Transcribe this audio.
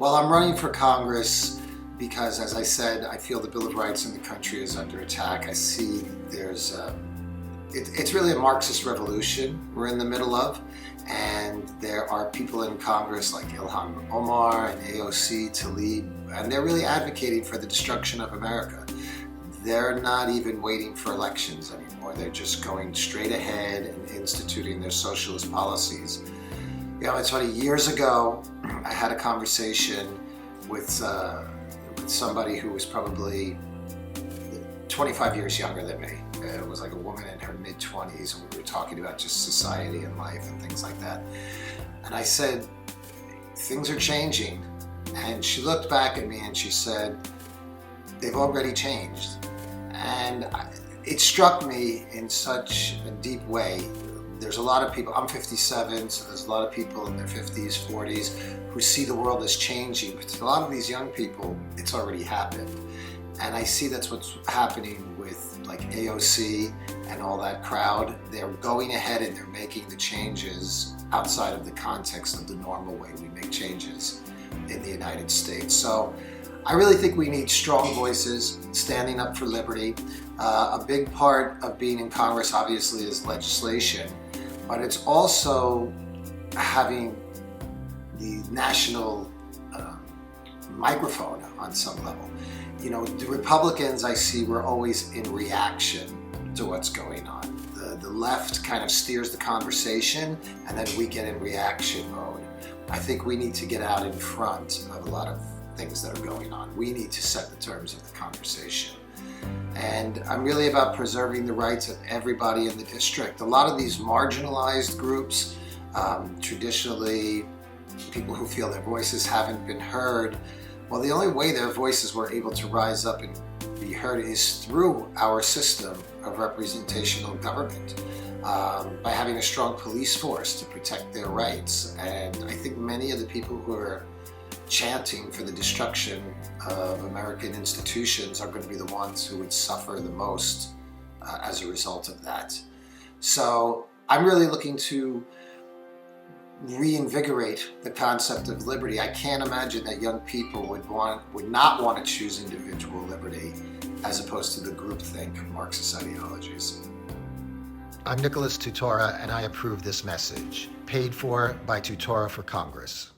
Well, I'm running for Congress because, as I said, I feel the Bill of Rights in the country is under attack. I see it's really a Marxist revolution we're in the middle of, and there are people in Congress like Ilhan Omar and AOC, Tlaib, and they're really advocating for the destruction of America. They're not even waiting for elections anymore. They're just going straight ahead and instituting their socialist policies. You know, it's funny, years ago, I had a conversation with somebody who was probably 25 years younger than me. It was like a woman in her mid-20s, and we were talking about just society and life and things like that. And I said, things are changing. And she looked back at me and she said, they've already changed. And it struck me in such a deep way. There's a lot of people, I'm 57, so there's a lot of people in their 50s, 40s who see the world as changing. But to a lot of these young people, it's already happened. And I see that's what's happening with like AOC and all that crowd. They're going ahead and they're making the changes outside of the context of the normal way we make changes in the United States. So I really think we need strong voices standing up for liberty. A big part of being in Congress obviously is legislation, but it's also having the national microphone on some level. You know, the Republicans I see were always in reaction to what's going on. The left kind of steers the conversation, and then we get in reaction mode. I think we need to get out in front of a lot of things that are going on. We need to set the terms of the conversation. And I'm really about preserving the rights of everybody in the district. A lot of these marginalized groups, traditionally people who feel their voices haven't been heard, well, the only way their voices were able to rise up and be heard is through our system of representational government, by having a strong police force to protect their rights. And I think many of the people who are chanting for the destruction of American institutions are going to be the ones who would suffer the most as a result of that. So I'm really looking to reinvigorate the concept of liberty. I can't imagine that young people would not want to choose individual liberty as opposed to the groupthink of Marxist ideologies. I'm Nicholas Tutora, and I approve this message, paid for by Tutora for Congress.